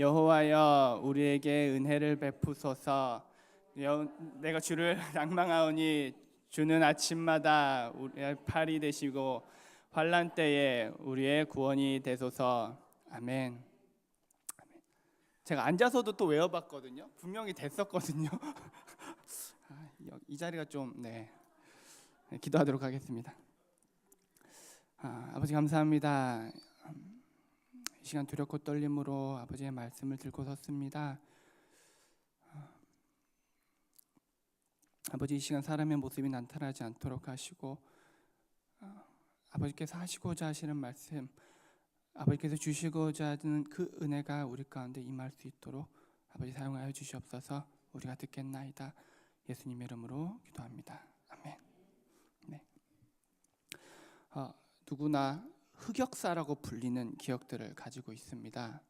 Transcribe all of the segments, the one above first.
여호와여 우리에게 은혜를 베푸소서. 내가 주를 낭망하오니 주는 아침마다 우리의 팔이 되시고 환난 때에 우리의 구원이 되소서. 아멘. 제가 앉아서도 또 외워봤거든요. 분명히 됐었거든요. 이 자리가 좀 기도하도록 하겠습니다. 아버지 감사합니다. 이 시간 두렵고 떨림으로 아버지의 말씀을 들고 섰습니다. 아버지 이 시간 사람의 모습이 나타나지 않도록 하시고 아버지께서 하시고자 하시는 말씀, 아버지께서 주시고자 하는 그 은혜가 우리 가운데 임할 수 있도록 아버지 사용하여 주시옵소서. 우리가 듣겠나이다. 예수님의 이름으로 기도합니다. 아멘. 누구나 흑역사라고 불리는 기억들을 가지고 있습니다.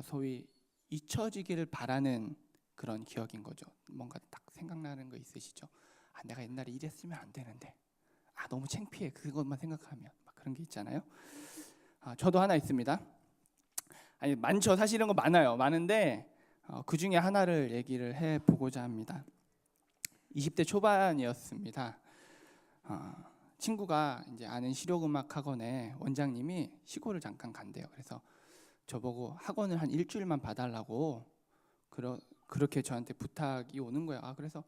소위 잊혀지기를 바라는 그런 기억인 거죠. 뭔가 딱 생각나는 거 있으시죠? 내가 옛날에 이랬으면 안 되는데, 너무 창피해. 그것만 생각하면 막 그런 게 있잖아요. 저도 하나 있습니다. 많죠. 사실 이런 거 많은데 그 중에 하나를 얘기를 해보고자 합니다. 20대 초반이었습니다. 친구가 이제 아는 실용음악 학원에 원장님이 시골을 잠깐 간대요. 그래서 저보고 학원을 한 일주일만 봐달라고 그렇게 저한테 부탁이 오는 거예요. 그래서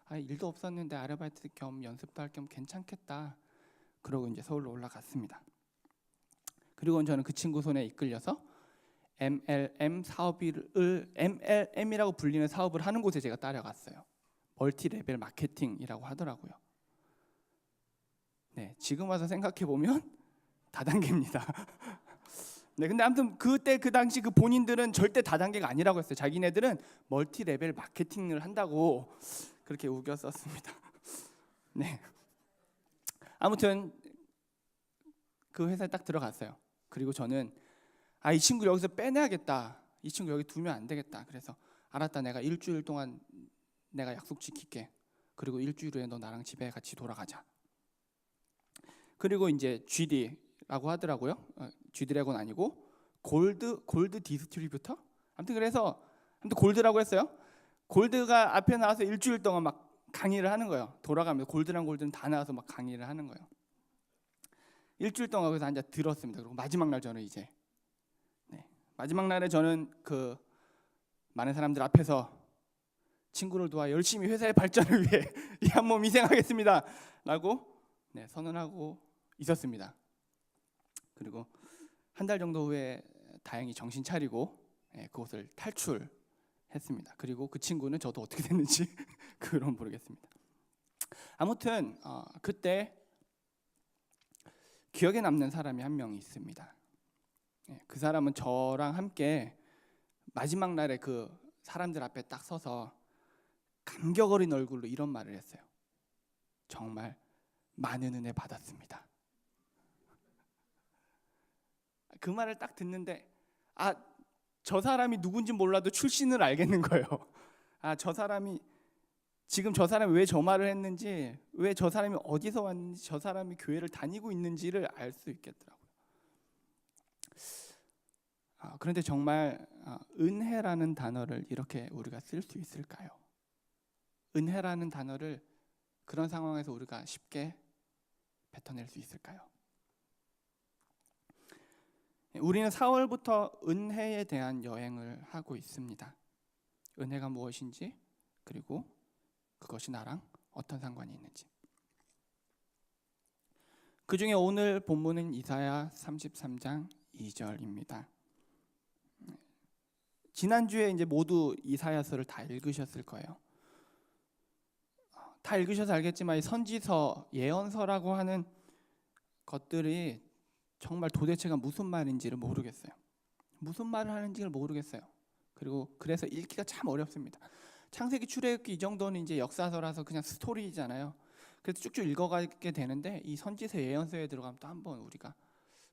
일도 없었는데 아르바이트 겸 연습도 할 겸 괜찮겠다. 그러고 이제 서울로 올라갔습니다. 그리고 저는 그 친구 손에 이끌려서 MLM이라고 불리는 사업을 하는 곳에 제가 따라갔어요. 멀티 레벨 마케팅이라고 하더라고요. 지금 와서 생각해 보면 다단계입니다. 근데 아무튼 그때 그 당시 그 본인들은 절대 다단계가 아니라고 했어요. 자기네들은 멀티 레벨 마케팅을 한다고 그렇게 우겼었습니다. 아무튼 그 회사에 딱 들어갔어요. 그리고 저는 이 친구 여기서 빼내야겠다. 이 친구 여기 두면 안 되겠다. 그래서 알았다. 내가 일주일 동안 내가 약속 지킬게. 그리고 일주일 후에 너 나랑 집에 같이 돌아가자. 그리고 이제 GD라고 하더라고요. G드래곤 아니고 골드 디스트리뷰터? 아무튼 그래서 골드라고 했어요. 골드가 앞에 나와서 일주일 동안 막 강의를 하는 거예요. 돌아가면서 골드는 다 나와서 막 강의를 하는 거예요. 일주일 동안 거기서 앉아 들었습니다. 그리고 마지막 날 저는 마지막 날에 저는 그 많은 사람들 앞에서 친구를 도와 열심히 회사의 발전을 위해 이 한 몸 희생하겠습니다 라고 선언하고 있었습니다. 그리고 한 달 정도 후에 다행히 정신 차리고 그곳을 탈출했습니다. 그리고 그 친구는 저도 어떻게 됐는지 그건 모르겠습니다. 아무튼 그때 기억에 남는 사람이 한 명 있습니다. 그 사람은 저랑 함께 마지막 날에 그 사람들 앞에 딱 서서 감격 어린 얼굴로 이런 말을 했어요. 정말 많은 은혜 받았습니다. 그 말을 딱 듣는데 저 사람이 누군지 몰라도 출신을 알겠는 거예요. 저 사람이 왜 저 말을 했는지, 왜 저 사람이 어디서 왔는지, 저 사람이 교회를 다니고 있는지를 알 수 있겠더라고요. 그런데 정말 은혜라는 단어를 이렇게 우리가 쓸 수 있을까요? 은혜라는 단어를 그런 상황에서 우리가 쉽게 뱉어낼 수 있을까요? 우리는 4월부터 은혜에 대한 여행을 하고 있습니다. 은혜가 무엇인지, 그리고 그것이 나랑 어떤 상관이 있는지. 그 중에 오늘 본문은 이사야 33장 2절입니다. 지난주에 이제 모두 이사야서를 다 읽으셨을 거예요. 다 읽으셔서 알겠지만 이 선지서, 예언서라고 하는 것들이 정말 도대체가 무슨 말인지를 모르겠어요. 무슨 말을 하는지를 모르겠어요. 그리고 그래서 읽기가 참 어렵습니다. 창세기, 출애굽기 이 정도는 이제 역사서라서 그냥 스토리잖아요. 그래서 쭉쭉 읽어가게 되는데 이 선지서, 예언서에 들어가면 또 한번 우리가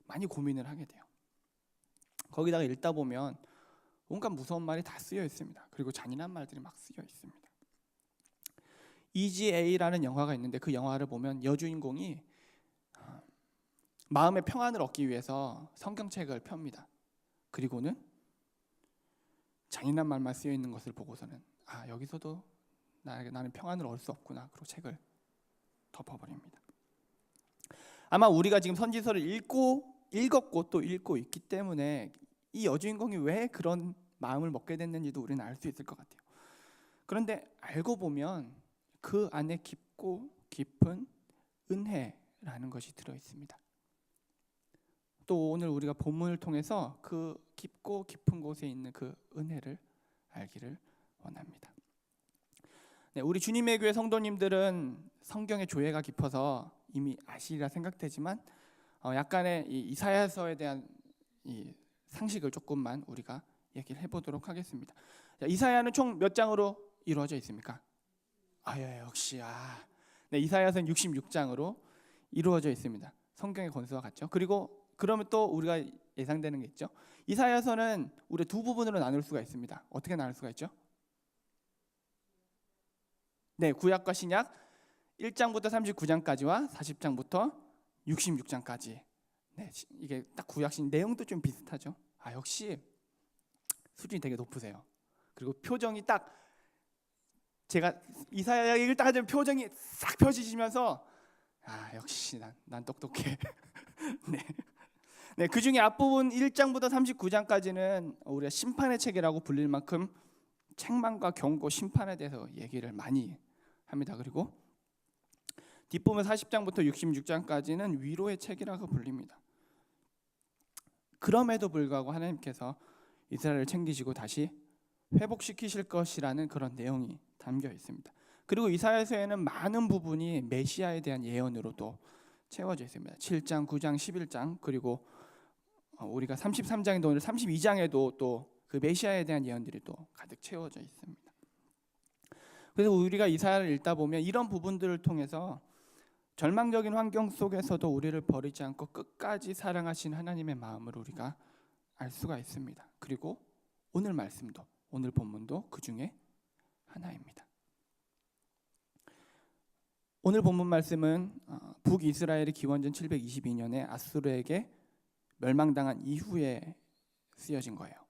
많이 고민을 하게 돼요. 거기다가 읽다 보면 온갖 무서운 말이 다 쓰여 있습니다. 그리고 잔인한 말들이 막 쓰여 있습니다. EGA라는 영화가 있는데 그 영화를 보면 여주인공이 마음의 평안을 얻기 위해서 성경책을 펴니다. 그리고는 잔인한 말만 쓰여 있는 것을 보고서는 여기서도 나는 평안을 얻을 수 없구나. 그리고 책을 덮어버립니다. 아마 우리가 지금 선지서를 읽었고 또 읽고 있기 때문에 이 여주인공이 왜 그런 마음을 먹게 됐는지도 우리는 알 수 있을 것 같아요. 그런데 알고 보면 그 안에 깊고 깊은 은혜라는 것이 들어 있습니다. 또 오늘 우리가 본문을 통해서 그 깊고 깊은 곳에 있는 그 은혜를 알기를 원합니다. 네, 우리 주님의 교회 성도님들은 성경의 조예가 깊어서 이미 아시리라 생각되지만 약간의 이 이사야서에 대한 이 상식을 조금만 우리가 얘기를 해보도록 하겠습니다. 자, 이사야는 총 몇 장으로 이루어져 있습니까? 역시 네, 이사야서는 66장으로 이루어져 있습니다. 성경의 권수와 같죠. 그리고 그러면 또 우리가 예상되는 게 있죠. 이사야서는 우리 두 부분으로 나눌 수가 있습니다. 어떻게 나눌 수가 있죠? 네, 구약과 신약 1장부터 39장까지와 40장부터 66장까지. 네, 이게 딱 구약 신 내용도 좀 비슷하죠. 역시 수준이 되게 높으세요. 그리고 표정이 딱 제가 이사야 얘기를 딱 하면 표정이 싹 펴지시면서 역시 난 똑똑해. 네, 그 중에 앞부분 1장부터 39장까지는 우리가 심판의 책이라고 불릴 만큼 책망과 경고, 심판에 대해서 얘기를 많이 합니다. 그리고 뒷부분 40장부터 66장까지는 위로의 책이라고 불립니다. 그럼에도 불구하고 하나님께서 이스라엘을 챙기시고 다시 회복시키실 것이라는 그런 내용이 담겨 있습니다. 그리고 이사야서에는 많은 부분이 메시아에 대한 예언으로도 채워져 있습니다. 7장, 9장, 11장 그리고 우리가 33장에도 오늘 32장에도 또 그 메시아에 대한 예언들이 또 가득 채워져 있습니다. 그래서 우리가 이사야를 읽다 보면 이런 부분들을 통해서 절망적인 환경 속에서도 우리를 버리지 않고 끝까지 사랑하신 하나님의 마음을 우리가 알 수가 있습니다. 그리고 오늘 말씀도, 오늘 본문도 그 중에 하나입니다. 오늘 본문 말씀은 북이스라엘이 기원전 722년에 아수르에게 멸망당한 이후에 쓰여진 거예요.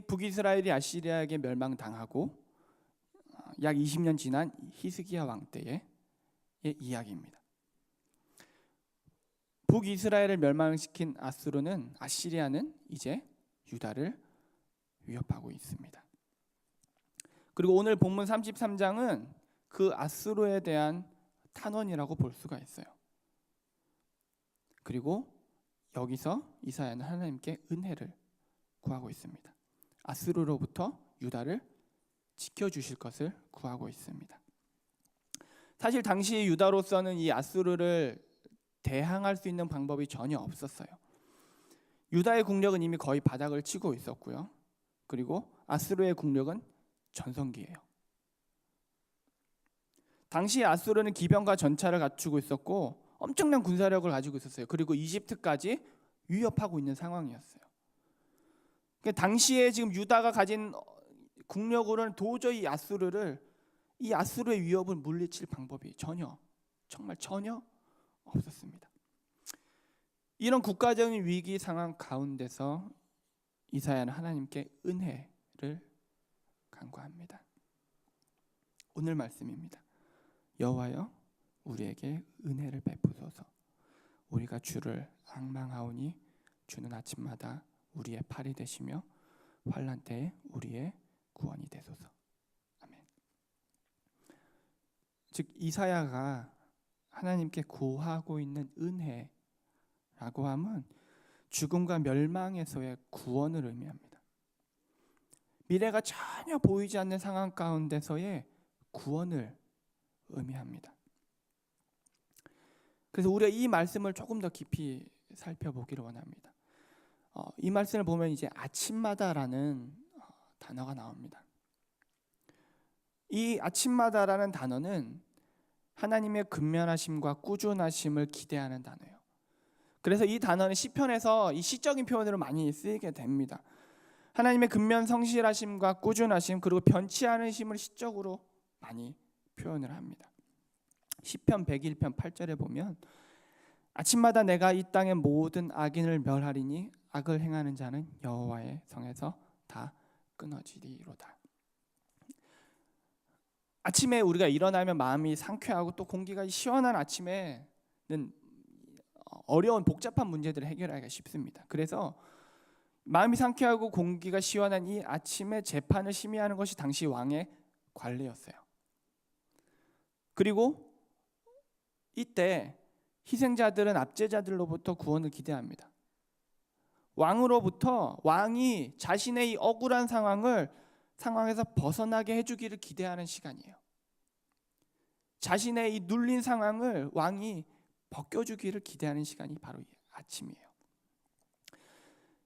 북이스라엘이 아시리아에게 멸망당하고 약 20년 지난 히스기야 왕 때의 이야기입니다. 북이스라엘을 멸망시킨 아시리아는 이제 유다를 위협하고 있습니다. 그리고 오늘 본문 33장은 그 아수르에 대한 탄원이라고 볼 수가 있어요. 그리고 여기서 이사야는 하나님께 은혜를 구하고 있습니다. 아수르로부터 유다를 지켜주실 것을 구하고 있습니다. 사실 당시 유다로서는 이 아수르를 대항할 수 있는 방법이 전혀 없었어요. 유다의 국력은 이미 거의 바닥을 치고 있었고요. 그리고 아수르의 국력은 전성기예요. 당시 아수르는 기병과 전차를 갖추고 있었고 엄청난 군사력을 가지고 있었어요. 그리고 이집트까지 위협하고 있는 상황이었어요. 그러니까 당시에 지금 유다가 가진 국력으로는 도저히 이 아수르의 위협을 물리칠 방법이 정말 전혀 없었습니다. 이런 국가적인 위기 상황 가운데서 이사야는 하나님께 은혜를 간구합니다. 오늘 말씀입니다. 여호와여 우리에게 은혜를 베푸소서. 우리가 주를 앙망하오니 주는 아침마다 우리의 팔이 되시며 환난 때에 우리의 구원이 되소서. 아멘. 즉 이사야가 하나님께 구하고 있는 은혜라고 하면 죽음과 멸망에서의 구원을 의미합니다. 미래가 전혀 보이지 않는 상황 가운데서의 구원을 의미합니다. 그래서 우리가 이 말씀을 조금 더 깊이 살펴보기를 원합니다. 이 말씀을 보면 이제 아침마다라는 단어가 나옵니다. 이 아침마다라는 단어는 하나님의 근면하심과 꾸준하심을 기대하는 단어예요. 그래서 이 단어는 시편에서 이 시적인 표현으로 많이 쓰이게 됩니다. 하나님의 근면 성실하심과 꾸준하심 그리고 변치 않으심을 시적으로 많이 표현을 합니다. 시편 101편 8절에 보면 아침마다 내가 이 땅의 모든 악인을 멸하리니 악을 행하는 자는 여호와의 성에서 다 끊어지리로다. 아침에 우리가 일어나면 마음이 상쾌하고 또 공기가 시원한 아침에는 어려운 복잡한 문제들을 해결하기가 쉽습니다. 그래서 마음이 상쾌하고 공기가 시원한 이 아침에 재판을 심의하는 것이 당시 왕의 관례였어요. 그리고 이때 희생자들은 압제자들로부터 구원을 기대합니다. 왕이 자신의 이 억울한 상황에서 벗어나게 해주기를 기대하는 시간이에요. 자신의 이 눌린 상황을 왕이 벗겨주기를 기대하는 시간이 바로 이 아침이에요.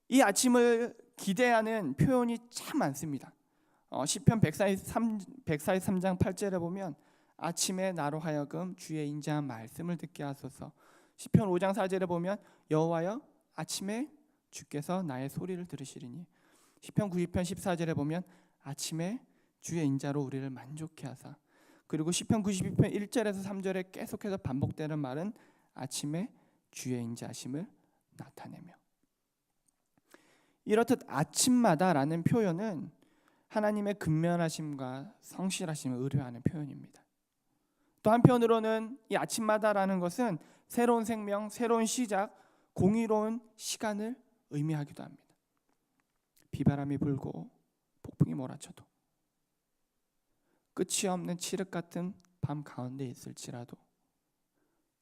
이 아침을 기대하는 표현이 참 많습니다. 시편 143장 8절에 보면 아침에 나로 하여금 주의 인자한 말씀을 듣게 하소서. 시편 5장 4절에 보면 여호와여 아침에 주께서 나의 소리를 들으시리니. 시편 92편 14절에 보면 아침에 주의 인자로 우리를 만족케 하사. 그리고 시편 92편 1절에서 3절에 계속해서 반복되는 말은 아침에 주의 인자하심을 나타내며. 이렇듯 아침마다라는 표현은 하나님의 근면하심과 성실하심을 의뢰하는 표현입니다. 또 한편으로는 이 아침마다라는 것은 새로운 생명, 새로운 시작, 공의로운 시간을 의미하기도 합니다. 비바람이 불고 폭풍이 몰아쳐도 끝이 없는 칠흑 같은 밤 가운데 있을지라도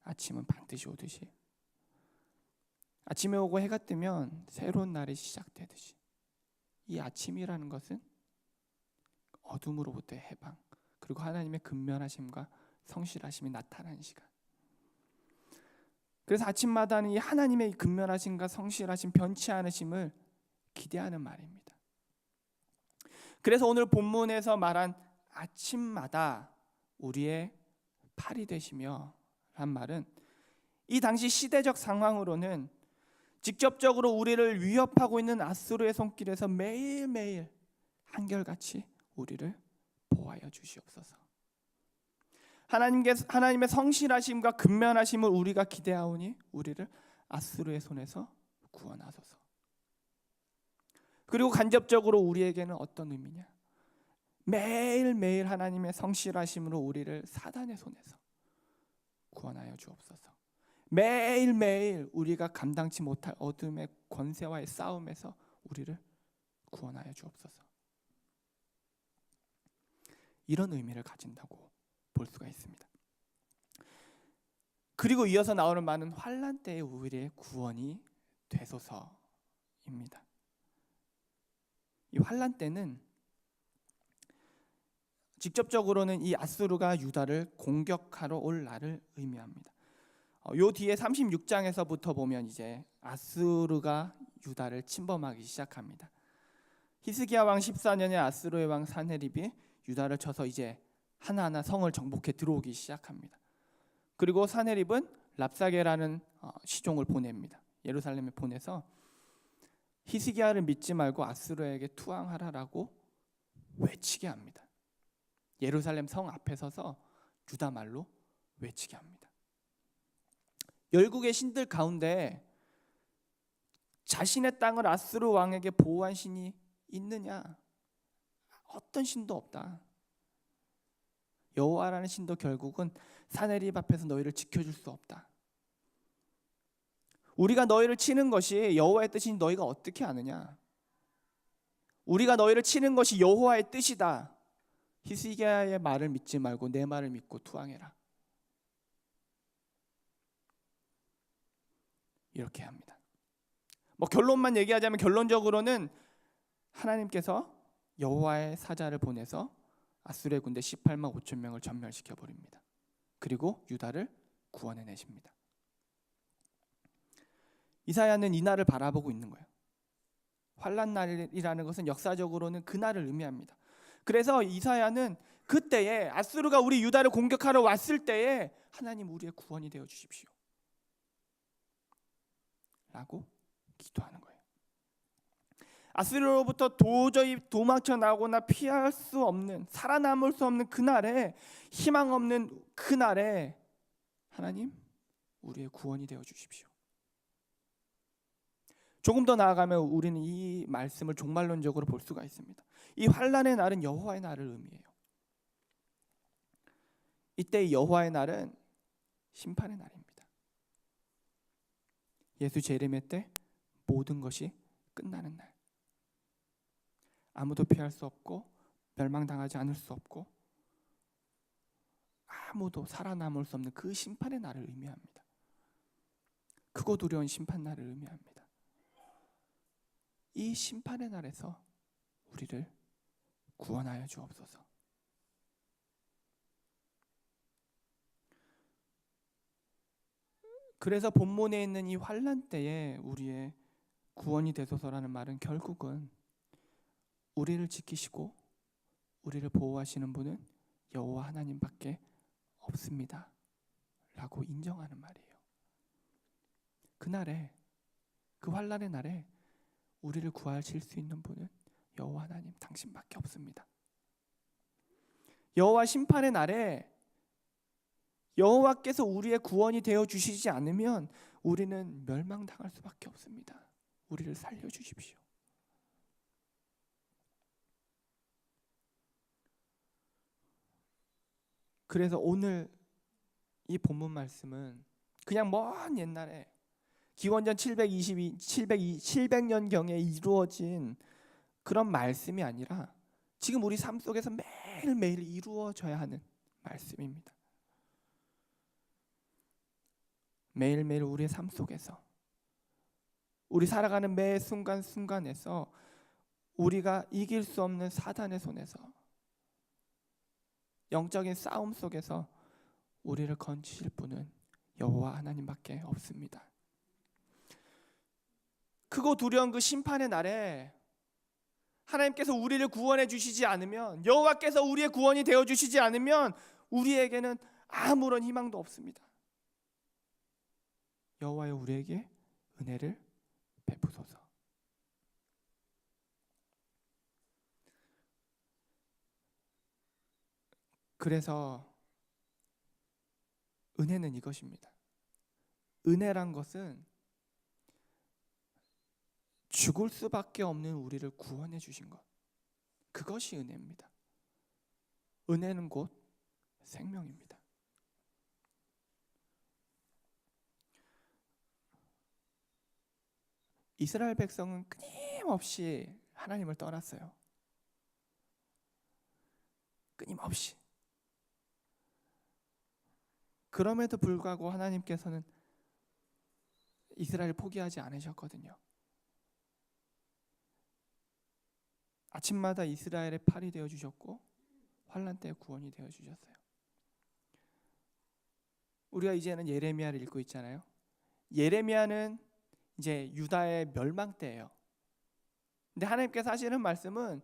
아침은 반드시 오듯이, 아침에 오고 해가 뜨면 새로운 날이 시작되듯이 이 아침이라는 것은 어둠으로부터의 해방, 그리고 하나님의 근면하심과 성실하심이 나타나는 시간. 그래서 아침마다는 이 하나님의 근면하심과 성실하심, 변치 않으심을 기대하는 말입니다. 그래서 오늘 본문에서 말한 아침마다 우리의 팔이 되시며 란 말은 이 당시 시대적 상황으로는 직접적으로 우리를 위협하고 있는 아수르의 손길에서 매일매일 한결같이 우리를 보호하여 주시옵소서. 하나님의 성실하심과 근면하심을 우리가 기대하오니 우리를 아수르의 손에서 구원하소서. 그리고 간접적으로 우리에게는 어떤 의미냐? 매일매일 하나님의 성실하심으로 우리를 사단의 손에서 구원하여 주옵소서. 매일매일 우리가 감당치 못할 어둠의 권세와의 싸움에서 우리를 구원하여 주옵소서. 이런 의미를 가진다고 볼 수가 있습니다. 그리고 이어서 나오는 말은 환난 때의 우리의 구원이 되소서입니다. 이 환난 때는 직접적으로는 이 아수르가 유다를 공격하러 올 날을 의미합니다. 요 뒤에 36장에서부터 보면 이제 아수르가 유다를 침범하기 시작합니다. 히스기야 왕 14년에 아수르의 왕 사네립이 유다를 쳐서 이제 하나하나 성을 정복해 들어오기 시작합니다. 그리고 사네립은 랍사게라는 시종을 보냅니다. 예루살렘에 보내서 히스기야를 믿지 말고 아수르에게 투항하라라고 외치게 합니다. 예루살렘 성 앞에 서서 유다 말로 외치게 합니다. 열국의 신들 가운데 자신의 땅을 아수르 왕에게 보호한 신이 있느냐? 어떤 신도 없다. 여호와라는 신도 결국은 사네립 앞에서 너희를 지켜줄 수 없다. 우리가 너희를 치는 것이 여호와의 뜻이니 너희가 어떻게 아느냐? 우리가 너희를 치는 것이 여호와의 뜻이다. 히스기야의 말을 믿지 말고 내 말을 믿고 투항해라. 이렇게 합니다. 결론만 얘기하자면 결론적으로는 하나님께서 여호와의 사자를 보내서 아수르의 군대 18만 5천 명을 전멸시켜 버립니다. 그리고 유다를 구원해 내십니다. 이사야는 이 날을 바라보고 있는 거예요. 환난 날이라는 것은 역사적으로는 그 날을 의미합니다. 그래서 이사야는 그때에 아수르가 우리 유다를 공격하러 왔을 때에 하나님 우리의 구원이 되어 주십시오 라고 기도하는 거예요. 아수르로부터 도저히 도망쳐 나오거나 피할 수 없는, 살아남을 수 없는 그날에, 희망 없는 그날에 하나님 우리의 구원이 되어 주십시오. 조금 더 나아가면 우리는 이 말씀을 종말론적으로 볼 수가 있습니다. 이 환난의 날은 여호와의 날을 의미해요. 이때 여호와의 날은 심판의 날입니다. 예수 재림의 때 모든 것이 끝나는 날. 아무도 피할 수 없고 멸망당하지 않을 수 없고 아무도 살아남을 수 없는 그 심판의 날을 의미합니다. 크고 두려운 심판 날을 의미합니다. 이 심판의 날에서 우리를 구원하여 주옵소서. 그래서 본문에 있는 이 환난 때에 우리의 구원이 되소서라는 말은 결국은 우리를 지키시고 우리를 보호하시는 분은 여호와 하나님밖에 없습니다 라고 인정하는 말이에요. 그날에, 그 환난의 날에 우리를 구하실 수 있는 분은 여호와 하나님 당신밖에 없습니다. 여호와 심판의 날에 여호와께서 우리의 구원이 되어 주시지 않으면 우리는 멸망당할 수밖에 없습니다. 우리를 살려주십시오. 그래서 오늘 이 본문 말씀은 그냥 먼 옛날에 기원전 700년경에 이루어진 그런 말씀이 아니라 지금 우리 삶 속에서 매일매일 이루어져야 하는 말씀입니다. 매일매일 우리의 삶 속에서 우리 살아가는 매 순간순간에서 우리가 이길 수 없는 사단의 손에서 영적인 싸움 속에서 우리를 건지실 분은 여호와 하나님밖에 없습니다. 크고 두려운 그 심판의 날에 하나님께서 우리를 구원해 주시지 않으면, 여호와께서 우리의 구원이 되어 주시지 않으면 우리에게는 아무런 희망도 없습니다. 여호와여 우리에게 은혜를 베푸소서. 그래서 은혜는 이것입니다. 은혜란 것은 죽을 수밖에 없는 우리를 구원해 주신 것, 그것이 은혜입니다. 은혜는 곧 생명입니다. 이스라엘 백성은 끊임없이 하나님을 떠났어요. 끊임없이. 그럼에도 불구하고 하나님께서는 이스라엘을 포기하지 않으셨거든요. 아침마다 이스라엘의 팔이 되어 주셨고 환난 때의 구원이 되어 주셨어요. 우리가 이제는 예레미야를 읽고 있잖아요. 예레미야는 이제 유다의 멸망 때예요. 근데 하나님께서 하시는 말씀은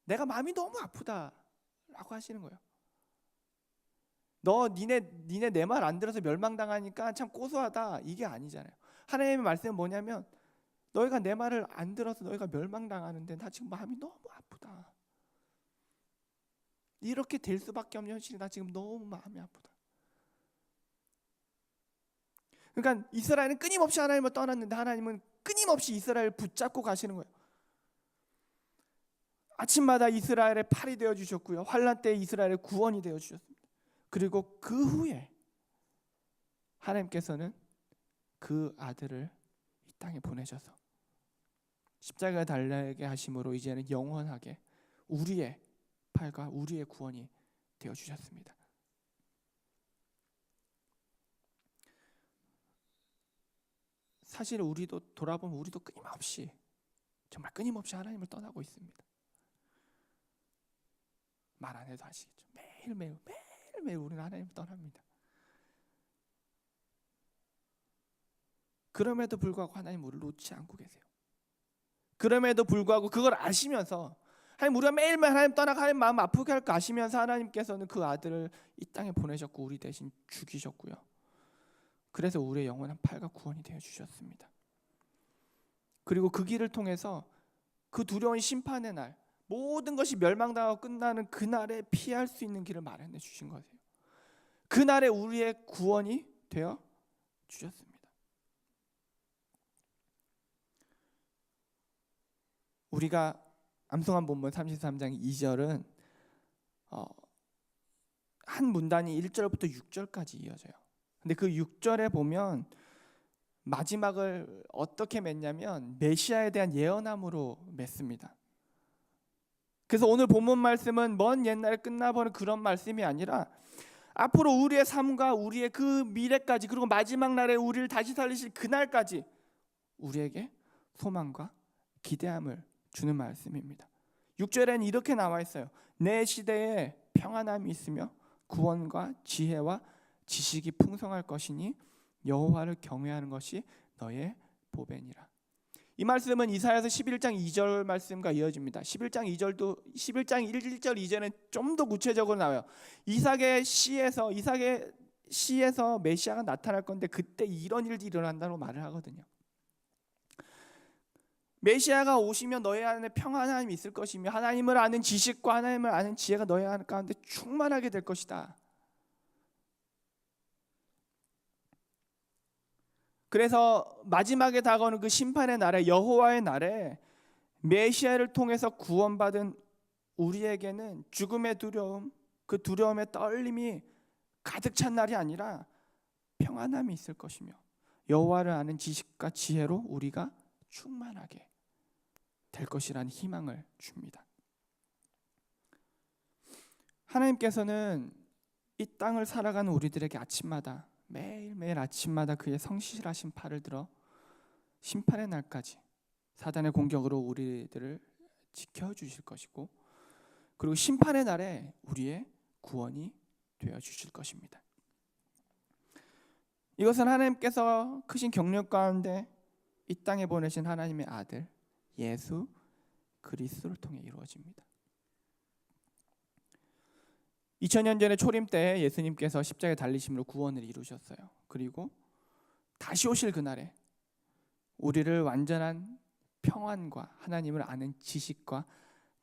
내가 마음이 너무 아프다라고 하시는 거예요. 니네 내 말 안 들어서 멸망당하니까 참 고소하다, 이게 아니잖아요. 하나님의 말씀은 뭐냐면 너희가 내 말을 안 들어서 너희가 멸망당하는데 나 지금 마음이 너무 아프다. 이렇게 될 수밖에 없는 현실이 나 지금 너무 마음이 아프다. 그러니까 이스라엘은 끊임없이 하나님을 떠났는데 하나님은 끊임없이 이스라엘을 붙잡고 가시는 거예요. 아침마다 이스라엘의 팔이 되어 주셨고요, 환난 때 이스라엘의 구원이 되어 주셨습니다. 그리고 그 후에 하나님께서는 그 아들을 이 땅에 보내셔서 십자가에 달리게 하심으로 이제는 영원하게 우리의 팔과 우리의 구원이 되어 주셨습니다. 사실 우리도 돌아보면 우리도 끊임없이, 정말 끊임없이 하나님을 떠나고 있습니다. 말 안 해도 아시겠죠. 매일매일 우리는 하나님을 떠납니다. 그럼에도 불구하고 하나님 우리를 놓지 않고 계세요. 그럼에도 불구하고 그걸 아시면서 하나님, 우리가 매일매일 하나님 떠나가 하나님 마음 아프게 할 거 아시면서 하나님께서는 그 아들을 이 땅에 보내셨고 우리 대신 죽이셨고요. 그래서 우리의 영원한 팔과 구원이 되어 주셨습니다. 그리고 그 길을 통해서 그 두려운 심판의 날, 모든 것이 멸망당하고 끝나는 그날에 피할 수 있는 길을 마련해 주신 거예요. 그날에 우리의 구원이 되어 주셨습니다. 우리가 암송한 본문 33장 2절은 한 문단이 1절부터 6절까지 이어져요. 근데 그 6절에 보면 마지막을 어떻게 맺냐면 메시아에 대한 예언함으로 맺습니다. 그래서 오늘 본문 말씀은 먼 옛날에 끝나버린 그런 말씀이 아니라 앞으로 우리의 삶과 우리의 그 미래까지, 그리고 마지막 날에 우리를 다시 살리실 그날까지 우리에게 소망과 기대함을 주는 말씀입니다. 6절에는 이렇게 나와 있어요. 내 시대에 평안함이 있으며 구원과 지혜와 지식이 풍성할 것이니 여호와를 경외하는 것이 너의 보배니라. 이 말씀은 이사야서 11장 2절 말씀과 이어집니다. 11장 1절 2절은 좀 더 구체적으로 나와요. 이삭의 시에서 메시아가 나타날 건데 그때 이런 일이 일어난다고 말을 하거든요. 메시아가 오시면 너희 안에 평안함이 있을 것이며 하나님을 아는 지식과 하나님을 아는 지혜가 너희 가운데 충만하게 될 것이다. 그래서 마지막에 다가오는 그 심판의 날에, 여호와의 날에 메시아를 통해서 구원받은 우리에게는 죽음의 두려움, 그 두려움의 떨림이 가득 찬 날이 아니라 평안함이 있을 것이며 여호와를 아는 지식과 지혜로 우리가 충만하게 될 것이라는 희망을 줍니다. 하나님께서는 이 땅을 살아가는 우리들에게 아침마다, 매일매일 아침마다 그의 성실하신 팔을 들어 심판의 날까지 사단의 공격으로 우리들을 지켜주실 것이고, 그리고 심판의 날에 우리의 구원이 되어주실 것입니다. 이것은 하나님께서 크신 경륜 가운데 이 땅에 보내신 하나님의 아들 예수 그리스도를 통해 이루어집니다. 2000년 전에 초림 때 예수님께서 십자가에 달리심으로 구원을 이루셨어요. 그리고 다시 오실 그날에 우리를 완전한 평안과 하나님을 아는 지식과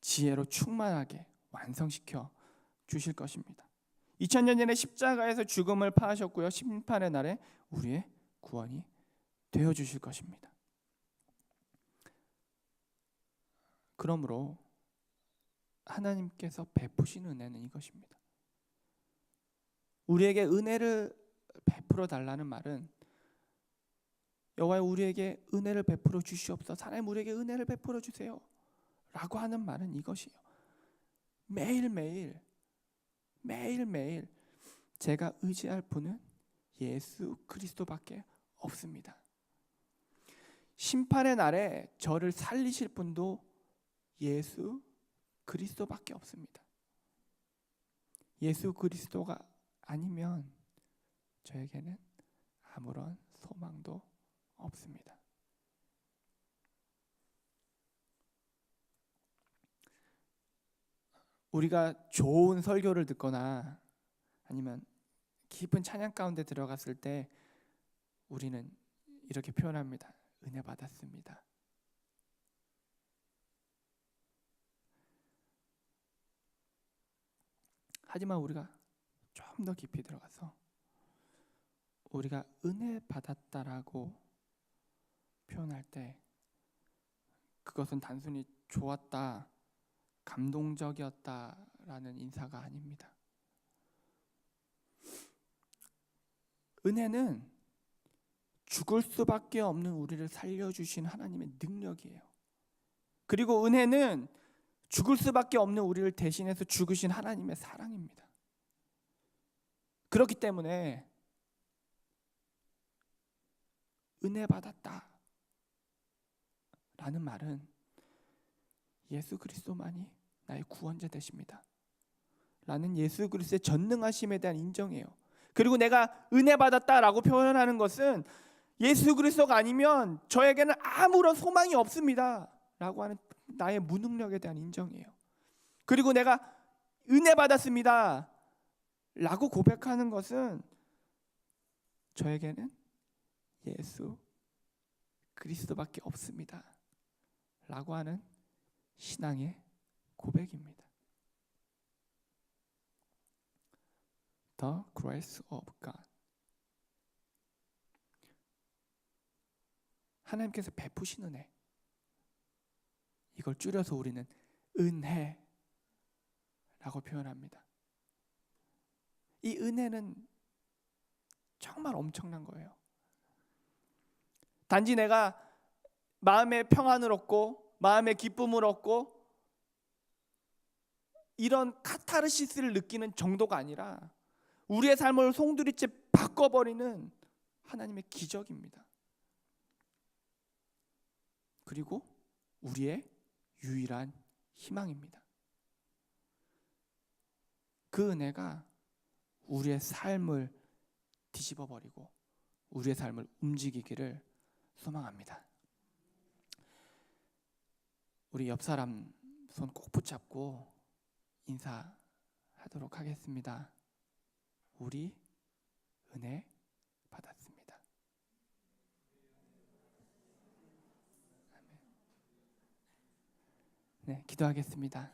지혜로 충만하게 완성시켜 주실 것입니다. 2000년 전에 십자가에서 죽음을 파하셨고요. 심판의 날에 우리의 구원이 되어 주실 것입니다. 그러므로 하나님께서 베푸신 은혜는 이것입니다. 우리에게 은혜를 베풀어 달라는 말은 여호와 우리에게 은혜를 베풀어 주시옵소서, 하나님 우리에게 은혜를 베풀어 주세요 라고 하는 말은 이것이에요. 매일매일 제가 의지할 분은 예수 그리스도밖에 없습니다. 심판의 날에 저를 살리실 분도 예수 그리스도밖에 없습니다. 예수 그리스도가 아니면 저에게는 아무런 소망도 없습니다. 우리가 좋은 설교를 듣거나 아니면 깊은 찬양 가운데 들어갔을 때 우리는 이렇게 표현합니다. 은혜 받았습니다. 하지만 우리가 좀 더 깊이 들어가서 우리가 은혜 받았다라고 표현할 때 그것은 단순히 좋았다, 감동적이었다라는 인사가 아닙니다. 은혜는 죽을 수밖에 없는 우리를 살려주신 하나님의 능력이에요. 그리고 은혜는 죽을 수밖에 없는 우리를 대신해서 죽으신 하나님의 사랑입니다. 그렇기 때문에 은혜 받았다 라는 말은 예수 그리스도만이 나의 구원자 되십니다 라는 예수 그리스도의 전능하심에 대한 인정이에요. 그리고 내가 은혜 받았다라고 표현하는 것은 예수 그리스도가 아니면 저에게는 아무런 소망이 없습니다 라고 하는 나의 무능력에 대한 인정이에요. 그리고 내가 은혜 받았습니다 라고 고백하는 것은 저에게는 예수 그리스도밖에 없습니다 라고 하는 신앙의 고백입니다. The grace of God. 하나님께서 베푸신 은혜, 이걸 줄여서 우리는 은혜라고 표현합니다. 이 은혜는 정말 엄청난 거예요. 단지 내가 마음의 평안을 얻고 마음의 기쁨을 얻고 이런 카타르시스를 느끼는 정도가 아니라 우리의 삶을 송두리째 바꿔버리는 하나님의 기적입니다. 그리고 우리의 유일한 희망입니다. 그 은혜가 우리의 삶을 뒤집어버리고 우리의 삶을 움직이기를 소망합니다. 우리 옆 사람 손 꼭 붙잡고 인사하도록 하겠습니다. 우리 은혜 받았습니다. 네, 기도하겠습니다.